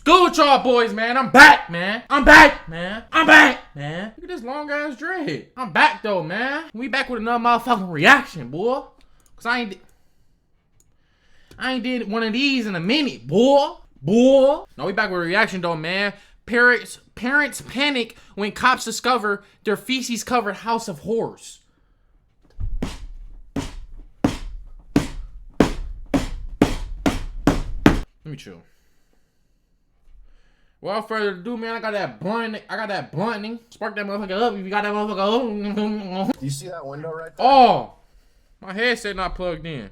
Good with y'all boys, man. I'm back, man. I'm back, man. I'm back, man. Look at this long ass dread. I'm back though, man. We back with another motherfucking reaction, boy. Cause I ain't did one of these in a minute, boy. No, we back with a reaction though, man. Parents panic when cops discover their feces-covered house of horrors. Let me chill. Without further ado, man, I got that blunting. Spark that motherfucker up if you got that motherfucker up. Do you see that window right there? Oh! My headset not plugged in.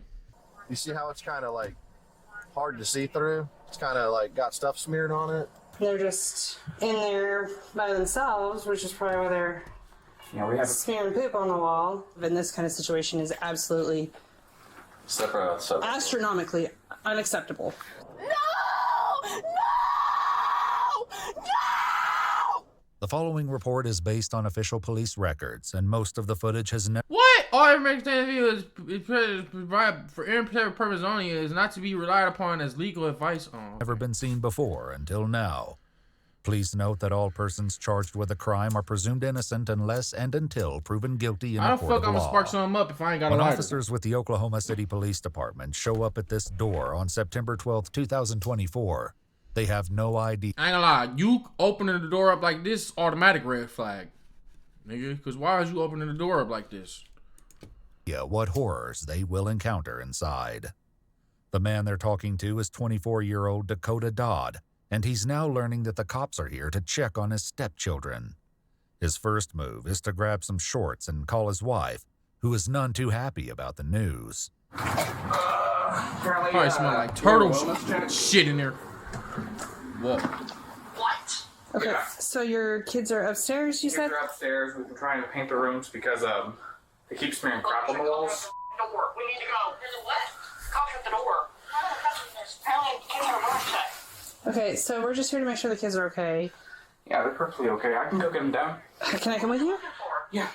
You see how it's kind of like hard to see through? It's kind of like got stuff smeared on it. They're just in there by themselves, which is probably why they're smearing poop on the wall. In this kind of situation is absolutely astronomically unacceptable. The following report is based on official police records, and most of the footage has never... What? All information is provided for informative purpose only is not to be relied upon as legal advice on. Never been seen before until now. Please note that all persons charged with a crime are presumed innocent unless and until proven guilty in a court of law. How the fuck I'm gonna spark something up if I ain't got a lighter? When officers with the Oklahoma City Police Department show up at this door on September 12th, 2024, they have no idea. I ain't gonna lie, you opening the door up like this, automatic red flag, nigga. Because why is you opening the door up like this? Yeah, what horrors they will encounter inside. The man they're talking to is 24-year-old Dakota Dodd, and he's now learning that the cops are here to check on his stepchildren. His first move is to grab some shorts and call his wife, who is none too happy about the news. Probably smell like turtle shit in there. What? Okay, so your kids are upstairs, you said? Kids are upstairs. We've been trying to paint the rooms because they keep smearing crap on the walls. Door. We need to go. There's a what? Cops at the door. Apparently, kids are upset. Okay, so we're just here to make sure the kids are okay. Yeah, they're perfectly okay. I can go get them down. Can I come with you? Yeah.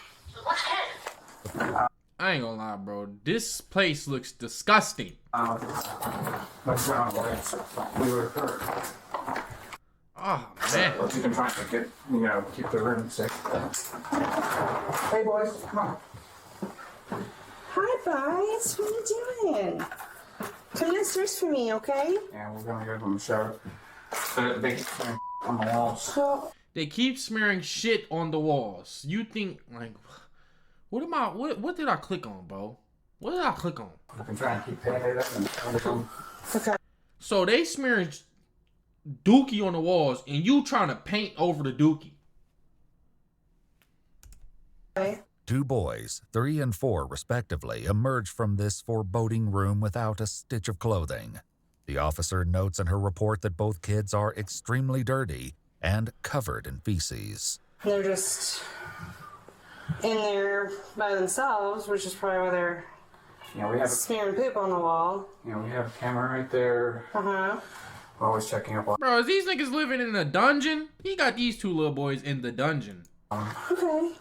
What's kids? I ain't gonna lie, bro. This place looks disgusting. What's wrong, boys? We were hurt. Oh, man. We've been trying to get, keep the room safe. Hey, boys, come on. Hi, guys. What are you doing? Come downstairs for me, okay? Yeah, we're gonna give them a show. They keep smearing on the walls. They keep smearing shit on the walls. You think, like, what did I click on, bro? What did I click on? We've been trying to keep painting it and Okay. So they smearing dookie on the walls, and you trying to paint over the dookie. Okay. Two boys, 3 and 4 respectively, emerge from this foreboding room without a stitch of clothing. The officer notes in her report that both kids are extremely dirty and covered in feces. They're just in there by themselves, which is probably why they're we have smearing poop on the wall. we have a camera right there. Uh-huh. We're always checking up on. Bro, is these niggas living in a dungeon? He got these two little boys in the dungeon. Okay.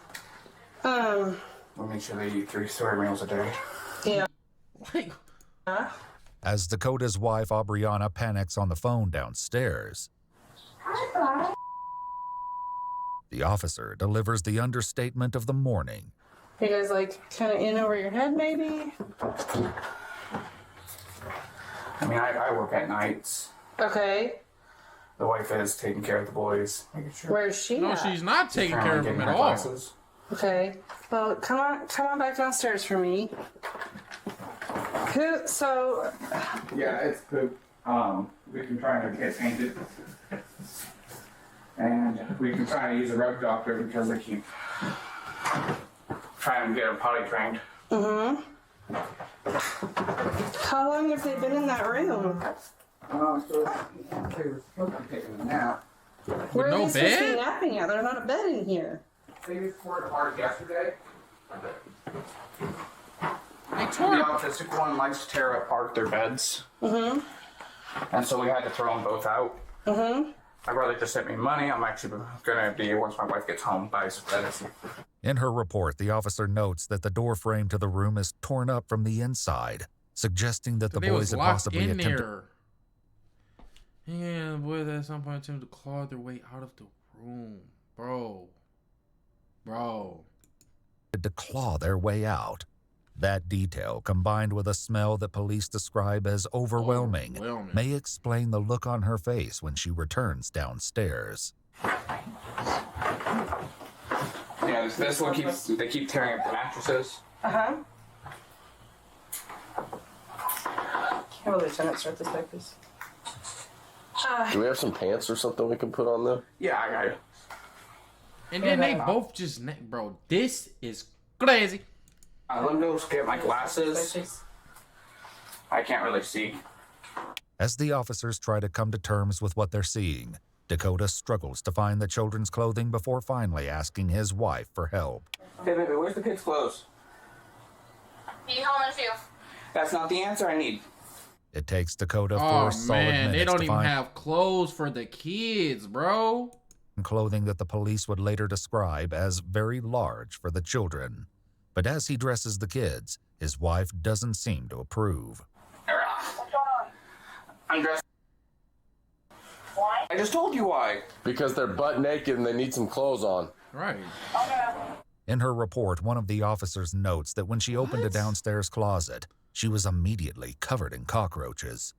We'll make sure they eat 3-story meals a day. Yeah. Like, As Dakota's wife, Aubriana, panics on the phone downstairs, the officer delivers the understatement of the morning. You guys, like, kind of in over your head, maybe? I mean, I work at nights. Okay. The wife is taking care of the boys, making sure. Where's she no, at? she's not taking care of him at all. Glasses. Okay. Well, come on back downstairs for me. So... Yeah, it's poop. We've been trying to get painted. And we've been trying to use a rug doctor because they keep trying to get them potty trained. Mm-hmm. How long have they been in that room? So they were supposed to be taking a nap. Where no are they supposed to be bed? napping at? There's not a bed in here. They tore it apart yesterday. They The tore it. autistic one likes to tear apart their beds. Mm-hmm. And so we had to throw them both out. Mm-hmm. My brother just sent me money. I'm actually going to be, once my wife gets home, buy some beds. In her report, the officer notes that the door frame to the room is torn up from the inside, suggesting that the They boys was had locked possibly in attempted... there. Yeah, boy, said that at some point attempted to claw their way out of the room. Bro. To claw their way out. That detail, combined with a smell that police describe as overwhelming, may explain the look on her face when she returns downstairs. Yeah, this one they keep tearing up the mattresses. Uh-huh. Can the lieutenant start this way, please? Do we have some pants or something we can put on them? Yeah, I got it. And then they both just, bro, this is crazy. Let me go get my glasses. I can't really see. As the officers try to come to terms with what they're seeing, Dakota struggles to find the children's clothing before finally asking his wife for help. Hey, baby, where's the kids' clothes? You home in a few. That's not the answer I need. It takes Dakota 4 Oh solid man, minutes they don't to even find have clothes for the kids, bro. clothing that the police would later describe as very large for the children. But as he dresses the kids, his wife doesn't seem to approve. What's going on? I'm dressed. Why? I just told you why. Because they're butt naked and they need some clothes on. Right. Okay. In her report, one of the officers notes that when she opened a downstairs closet, she was immediately covered in cockroaches.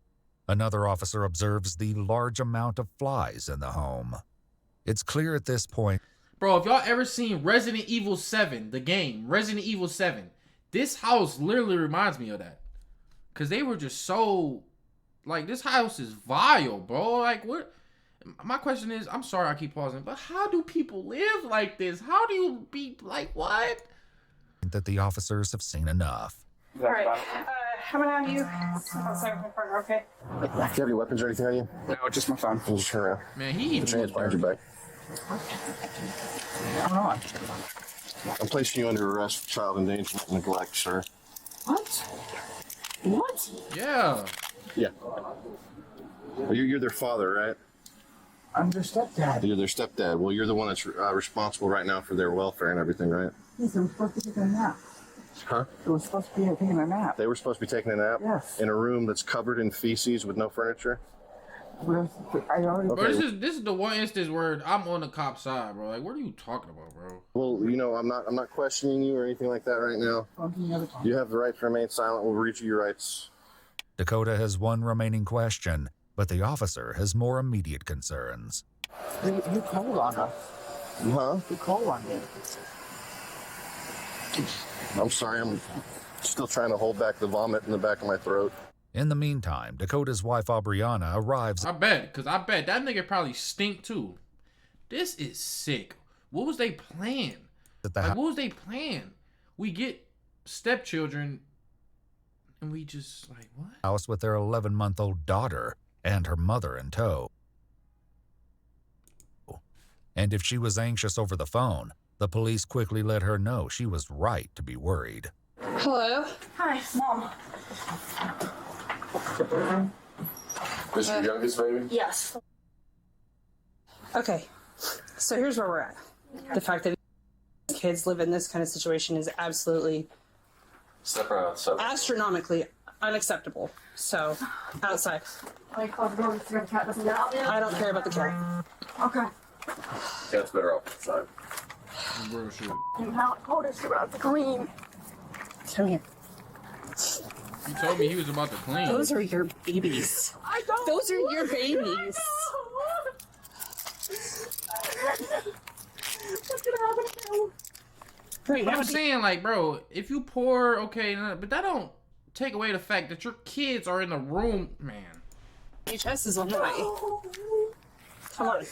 Another officer observes the large amount of flies in the home. It's clear at this point, Bro, if y'all ever seen Resident Evil 7, the game, Resident Evil 7, this house literally reminds me of that. Because they were just so, like, this house is vile, bro. Like, what? My question is, I'm sorry I keep pausing, but how do people live like this? How do you be, like, what? that the officers have seen enough. All right. How about you? Outside with my partner, okay? Do you have any weapons or anything on you? No, just my phone. Just turn around. Man, he Put your hands behind your back. What's going on? I'm placing you under arrest for child endangerment and neglect, sir. What? What? Yeah. Yeah. Well, you're their father, right? I'm their stepdad. You're their stepdad. Well, you're the one that's responsible right now for their welfare and everything, right? Yes, they were supposed to be taking a nap. Huh? They were supposed to be taking a nap. They were supposed to be taking a nap? Yes. In a room that's covered in feces with no furniture? I already. Bro, this is the one instance where I'm on the cop side, bro. Like, what are you talking about, bro? Well, you know, I'm not questioning you or anything like that right now. You have the right to remain silent. We'll read you your rights. Dakota has one remaining question, but the officer has more immediate concerns. You called on us. Huh? You called on me. I'm sorry. I'm still trying to hold back the vomit in the back of my throat. In the meantime, Dakota's wife Aubriana arrives I bet that nigga probably stink too. This is sick. What was they playing? at the Like, what was they playing? We get stepchildren, and we just like, what? house with their 11-month-old daughter and her mother in tow. And if she was anxious over the phone, the police quickly let her know she was right to be worried. Hello? Hi, Mom. This your youngest baby? Yes. Okay. So here's where we're at. The fact that kids live in this kind of situation is absolutely Step right outside. astronomically unacceptable. So, outside. I close the door so the cat doesn't get out yet. I don't care about the cat. Okay. Cat's better off outside. Bro, shit. You haven't told us about the clean. Come here. He told me he was about to clean. Those are your babies. I don't. Those are your babies. What's gonna happen now? Right, I'm saying, like, bro, if you pour, okay, but that don't take away the fact that your kids are in the room, man. HS is on the way. Come on.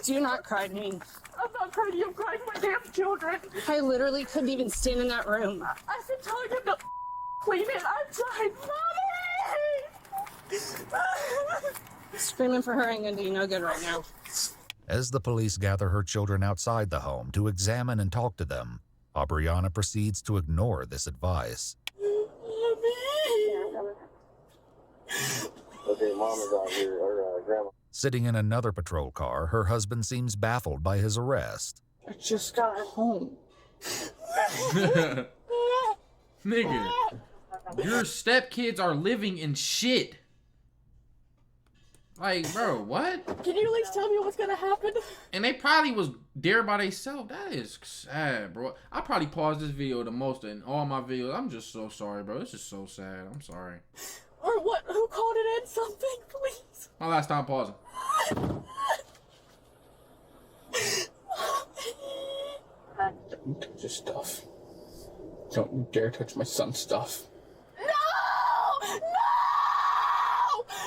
Do not cry to me. I'm not crying. I'm crying for my damn children. I literally couldn't even stand in that room. I've been telling him to clean it. I've tried. Mommy! Screaming for her ain't gonna do you no good right now. As the police gather her children outside the home to examine and talk to them, Aubriana proceeds to ignore this advice. Okay, Mom is out here, or Grandma. Sitting in another patrol car, her husband seems baffled by his arrest. I just got home. Nigga, your stepkids are living in shit. Like, bro, what? Can you at least tell me what's gonna happen? And they probably was there by themselves. That is sad, bro. I probably paused this video the most in all my videos. I'm just so sorry, bro. This is so sad. I'm sorry. Or what? Who called it in? Something, please. My last time pausing. Don't touch his stuff. Don't you dare touch my son's stuff. No! No!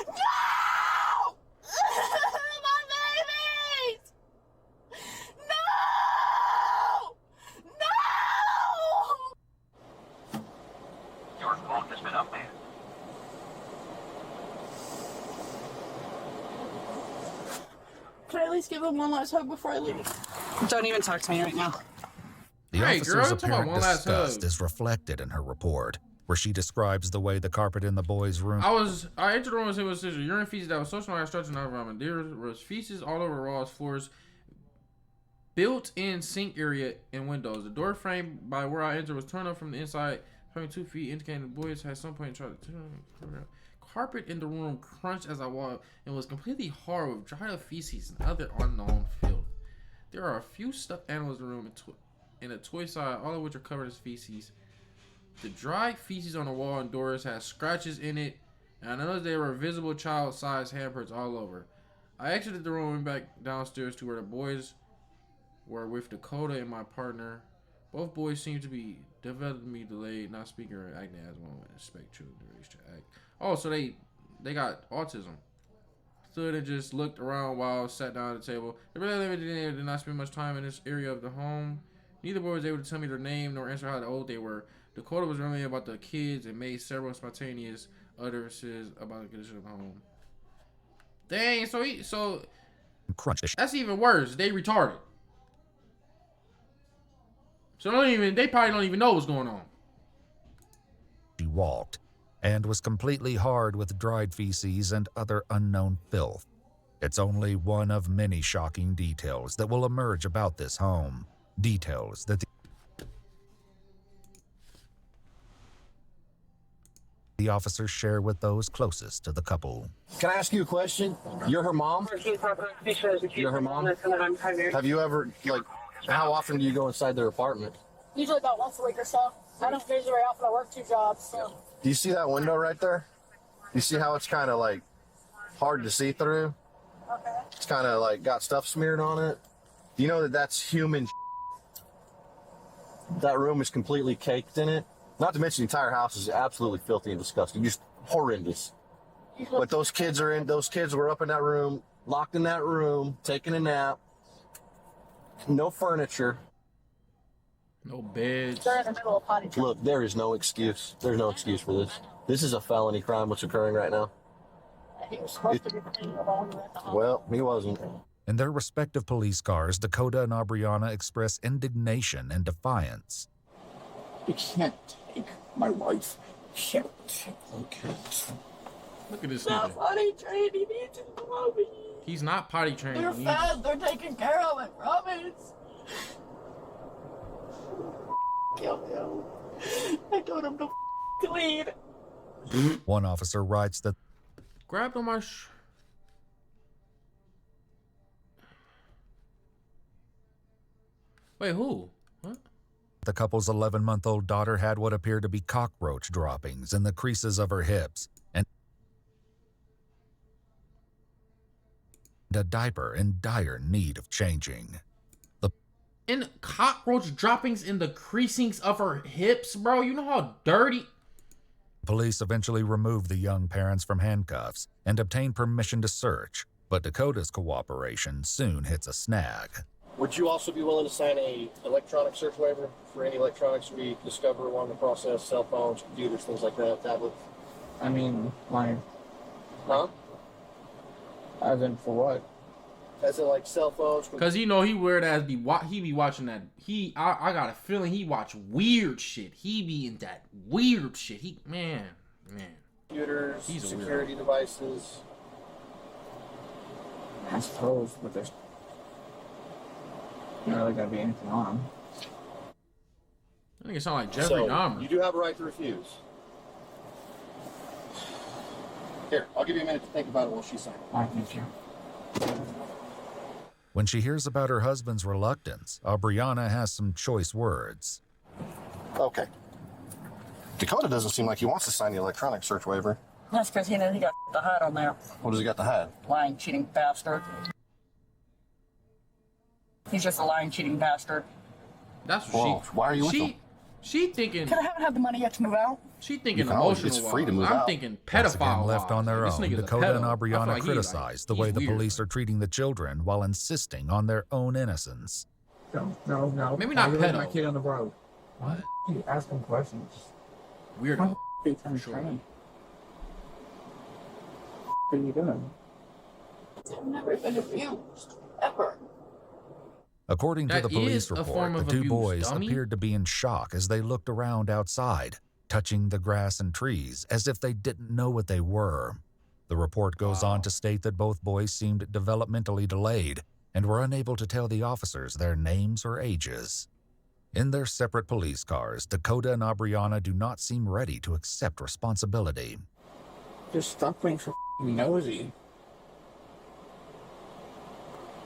No! My babies! No! No! Your phone has been updated. Can I at least give him one last hug before I leave? Don't even talk to me right now. The Hey, officer's girl, talk about apparent one last disgust hug. is reflected in her report, where she describes the way the carpet in the boys' room I entered the room and said, "Was urine feces that was social structure not environment. There was feces all over walls, floors, built-in sink area, and windows. The door frame by where I entered was turned up from the inside, probably 2 feet, indicating the boys had some point tried to turn. Carpet in the room crunched as I walked and was completely hard with dried up feces and other unknown filth. There are a few stuffed animals in the room and a toy side, all of which are covered in feces. The dried feces on the wall and doors had scratches in it, and I noticed there were visible child-sized handprints all over. I exited the room and went back downstairs to where the boys were with Dakota and my partner. Both boys seemed to be developmentally delayed, not speaking or acting as one would expect children to reach to act. Oh, so they got autism. Stood and just looked around while sat down at the table. They really did not spend much time in this area of the home. Neither boy was able to tell me their name nor answer how old they were. Dakota was really about the kids and made several spontaneous utterances about the condition of the home. Dang, so crunched. that's even worse. They retarded. So they probably don't even know what's going on. She walked, and was completely hard with dried feces and other unknown filth. It's only one of many shocking details that will emerge about this home. Details that the officers share with those closest to the couple. Can I ask you a question? You're her mom? You're her mom? Have you ever, like, how often do you go inside their apartment? Usually about once a week or so. I don't visit very often. I work 2 jobs, so. Do you see that window right there? You see how it's kind of like hard to see through? Okay. It's kind of like got stuff smeared on it. Do you know that that's human? That room is completely caked in it. Not to mention the entire house is absolutely filthy and disgusting. Just horrendous. But those kids were up in that room, locked in that room, taking a nap. No furniture. No beds. They're in the middle of potty training. Look, there is no excuse. There's no excuse for this. This is a felony crime what's occurring right now. He was supposed to be clean along with the home. Well, he wasn't. In their respective police cars, Dakota and Aubriana express indignation and defiance. You can't take my wife. Shit. Okay. Look at this Not nigga. potty trained. He needs to love me. He's not potty trained. They're He- fed. They're taken care of. I promise. Kill him. I told him to clean. One officer writes that Grabbed on my Wait, who? What? the couple's 11-month-old daughter had what appeared to be cockroach droppings in the creases of her hips, and a diaper in dire need of changing. In cockroach droppings in the creasings of her hips, bro. You know how dirty. Police eventually removed the young parents from handcuffs and obtained permission to search, but Dakota's cooperation soon hits a snag. Would you also be willing to sign a electronic search waiver for any electronics we discover along the process, cell phones, computers, things like that, tablets? I mean, like, Huh? as in for what? As in like cell phones? Cause you know he weird ass he be watching that. I got a feeling he watch weird shit. He be in that weird shit. Man. Computers, He's a security devices. I suppose, but there's not really gonna be anything on them. I think it sound like Jeffrey Dahmer. You do have a right to refuse. Here, I'll give you a minute to think about it while she's signing. All right, thank you. When she hears about her husband's reluctance, Aubriana has some choice words. Okay. Dakota doesn't seem like he wants to sign the electronic search waiver. That's because he knows he got to hide on there. What does he got to hide? Lying, cheating bastard. He's just a lying, cheating bastard. That's what Why are you with him? She thinking. Because I haven't had the money yet to move out. She thinking always- emotional. it's free to move I'm out. thinking Once again, pedophile. left on their This own, nigga's a Dakota and pedo. I feel Aubriana like he, criticize the he's way the weird. police are treating the children while insisting on their own innocence. No. Maybe not Why you leaving pedo. my kid on the road. What? You ask him questions. Weirdo. I'm Sure. trying. What are you doing? I've never been abused. Ever. According to That the police is a form report, the of two abuse, boys dummy. appeared to be in shock as they looked around outside, touching the grass and trees as if they didn't know what they were. The report goes on to state that both boys seemed developmentally delayed and were unable to tell the officers their names or ages. In their separate police cars, Dakota and Aubriana do not seem ready to accept responsibility. Just stop being so nosy.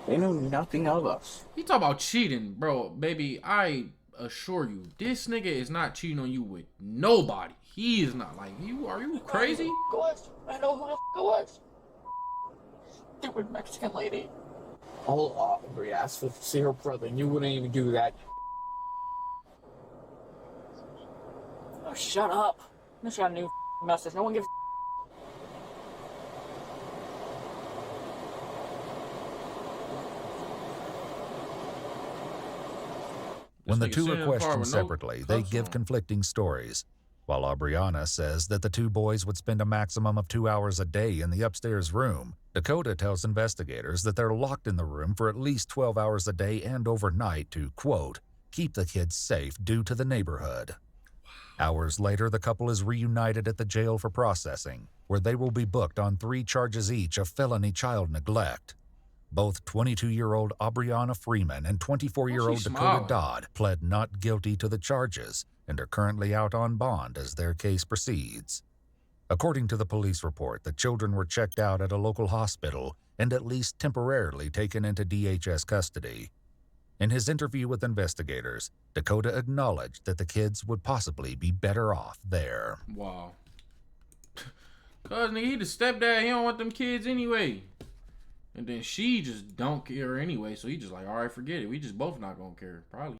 They know nothing of us. He talk about cheating, bro. Baby, I assure you, this nigga is not cheating on you with nobody. He is not. Like, you are you crazy? I know who the it was. Stupid Mexican lady. All Aubrey asked to see her brother, and you wouldn't even do that. Oh, shut up. I just got a new message. No one gives When the This nigga two sitting are in the car questioned with no separately, they cuffs give on. conflicting stories. While Aubriana says that the two boys would spend a maximum of 2 hours a day in the upstairs room, Dakota tells investigators that they're locked in the room for at least 12 hours a day and overnight to, quote, keep the kids safe due to the neighborhood. Hours later, the couple is reunited at the jail for processing, where they will be booked on 3 charges each of felony child neglect. Both 22-year-old Aubriana Freeman and 24-year-old Dakota smiling? Dodd pled not guilty to the charges and are currently out on bond as their case proceeds. According to the police report, the children were checked out at a local hospital and at least temporarily taken into DHS custody. In his interview with investigators, Dakota acknowledged that the kids would possibly be better off there. Wow. Cause nigga, he the stepdad. He don't want them kids anyway. And then she just don't care anyway. So he just like, all right, forget it. We just both not gonna care, probably.